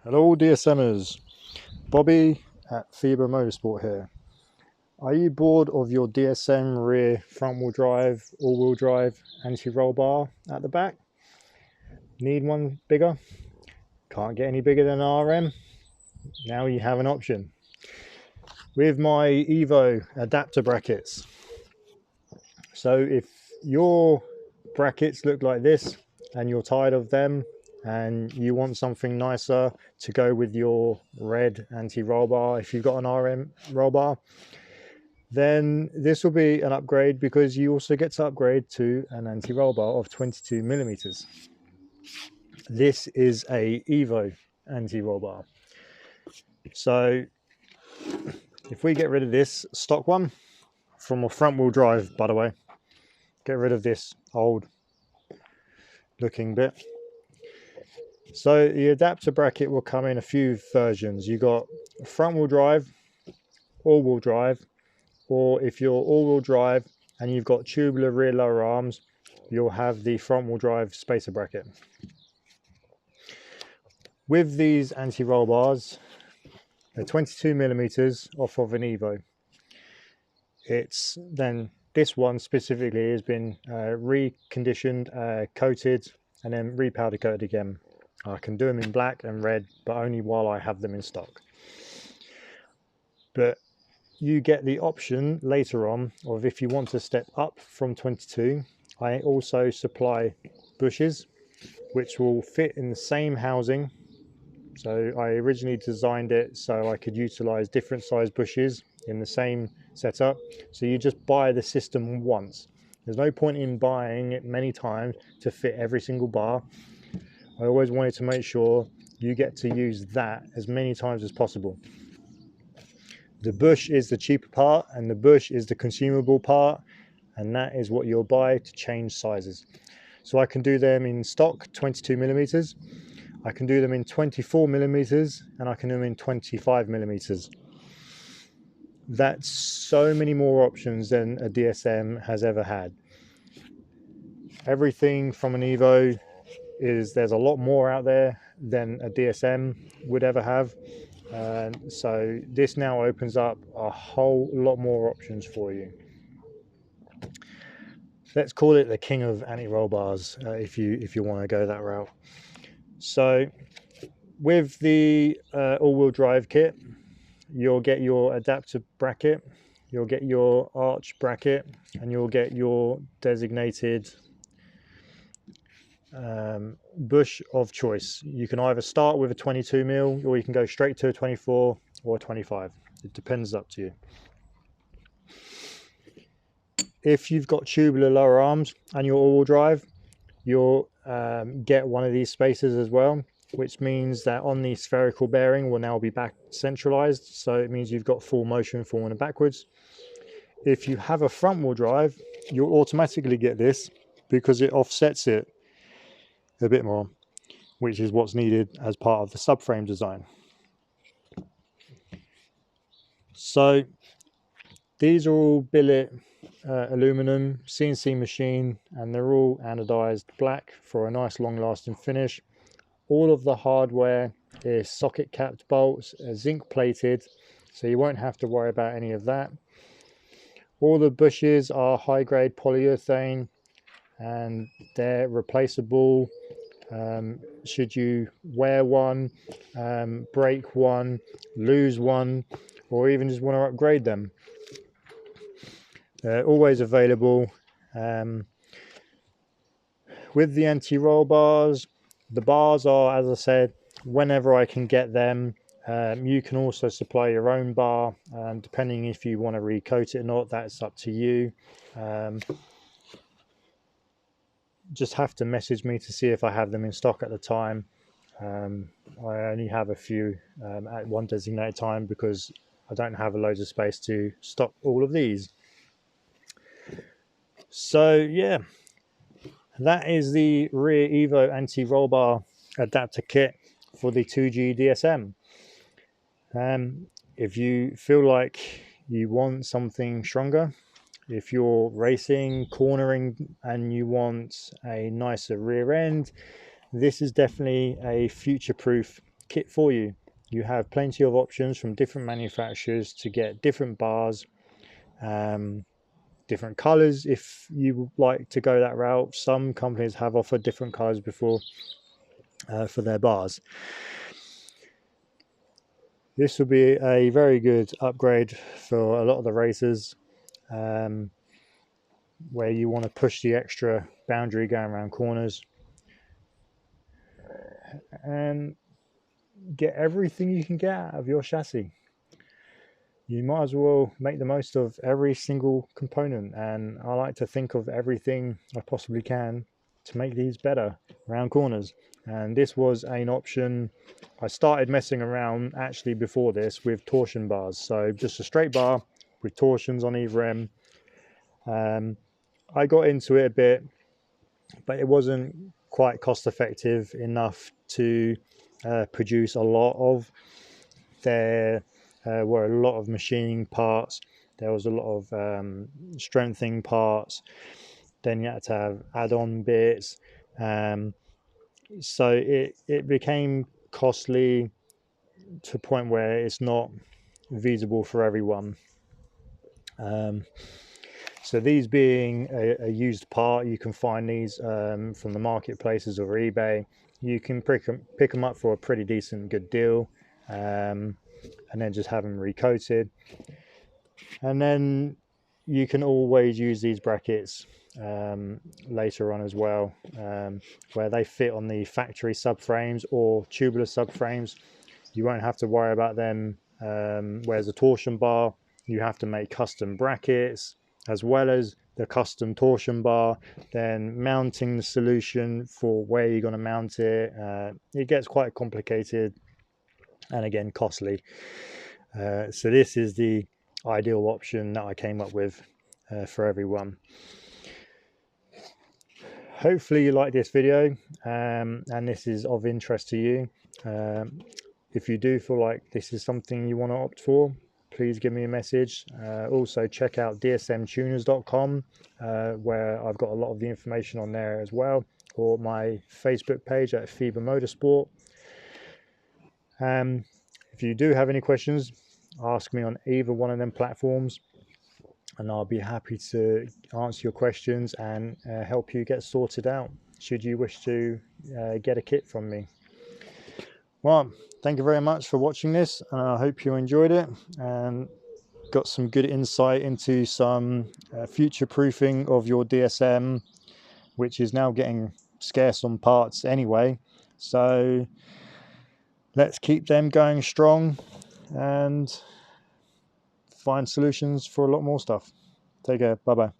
Hello DSMers, Bobby at FIBA Motorsport here. Are you bored of your DSM rear front wheel drive, all wheel drive, anti-roll bar at the back? Need one bigger? Can't get any bigger than RM? Now you have an option. With my Evo adapter brackets. So if your brackets look like this and you're tired of them and you want something nicer to go with your red anti-roll bar, if you've got an RM roll bar, then this will be an upgrade because you also get to upgrade to an anti-roll bar of 22 millimeters. This is a Evo anti-roll bar. So if we get rid of this stock one from a front wheel drive, by the way, get rid of this old looking bit. So the adapter bracket will come in a few versions. You got front wheel drive, all wheel drive, or if you're all wheel drive and you've got tubular rear lower arms, you'll have the front wheel drive spacer bracket. With these anti-roll bars, they're 22 millimeters off of an Evo. It's then this one specifically has been reconditioned, coated, and then repowder coated again. I can do them in black and red, but only while I have them in stock. But you get the option later on of if you want to step up from 22, I also supply bushes which will fit in the same housing. So I originally designed it so I could utilize different size bushes in the same setup. So you just buy the system once. There's no point in buying it many times to fit every single bar. I always wanted to make sure you get to use that as many times as possible. The bush is the cheaper part and the bush is the consumable part, and that is what you'll buy to change sizes. So I can do them in stock 22 millimeters, I can do them in 24 millimeters, and I can do them in 25 millimeters. That's so many more options than a DSM has ever had. Everything from an Evo there's a lot more out there than a DSM would ever have. So this now opens up a whole lot more options for you. Let's call it the king of anti-roll bars if you want to go that route. So with the all-wheel drive kit, you'll get your adapter bracket, you'll get your arch bracket, and you'll get your designated bush of choice. You can either start with a 22 mil or you can go straight to a 24 or a 25. It depends, up to you. If you've got tubular lower arms and you're all-wheel drive, you'll get one of these spacers as well, which means that on the spherical bearing will now be back centralized, so it means you've got full motion forward and backwards. If you have a front wheel drive, you'll automatically get this because it offsets it a bit more, which is what's needed as part of the subframe design. So these are all billet aluminum CNC machine, and they're all anodized black for a nice long lasting finish. All of the hardware is socket capped bolts, zinc plated, so you won't have to worry about any of that. All the bushes are high grade polyurethane and they're replaceable should you wear one, break one, lose one, or even just want to upgrade them. They're always available. With the anti-roll bars, the bars are, as I said, whenever I can get them. You can also supply your own bar, depending if you want to recoat it or not, that's up to you. Just have to message me to see if I have them in stock at the time. I only have a few at one designated time because I don't have loads of space to stock all of these. So yeah, that is the rear Evo anti-roll bar adapter kit for the 2G DSM. If you feel like you want something stronger, if you're racing, cornering, and you want a nicer rear end, this is definitely a future-proof kit for you. You have plenty of options from different manufacturers to get different bars, different colors if you would like to go that route. Some companies have offered different colors before for their bars. This will be a very good upgrade for a lot of the racers where you want to push the extra boundary going around corners and get everything you can get out of your chassis. You might as well make the most of every single component, and I like to think of everything I possibly can to make these better around corners. And this was an option. I started messing around actually before this with torsion bars, so just a straight bar with torsions on either end. I got into it a bit, but it wasn't quite cost effective enough to produce a lot of. There were a lot of machining parts, there was a lot of strengthening parts, then you had to have add-on bits, so it became costly to a point where it's not feasible for everyone. So these being a used part, you can find these from the marketplaces or eBay. You can pick them up for a pretty decent good deal, and then just have them recoated. And then you can always use these brackets later on as well, where they fit on the factory subframes or tubular subframes. You won't have to worry about them. Whereas a torsion bar, you have to make custom brackets as well as the custom torsion bar, then mounting the solution for where you're going to mount it. It gets quite complicated and again costly. So this is the ideal option that I came up with for everyone. Hopefully you like this video and this is of interest to you. If you do feel like this is something you want to opt for, please give me a message. Also check out dsmtuners.com where I've got a lot of the information on there as well, or my Facebook page at FWD Motorsport. If you do have any questions, ask me on either one of them platforms and I'll be happy to answer your questions and help you get sorted out should you wish to get a kit from me. Well, thank you very much for watching this, and I hope you enjoyed it and got some good insight into some future proofing of your DSM, which is now getting scarce on parts anyway. So let's keep them going strong and find solutions for a lot more stuff. Take care. Bye bye.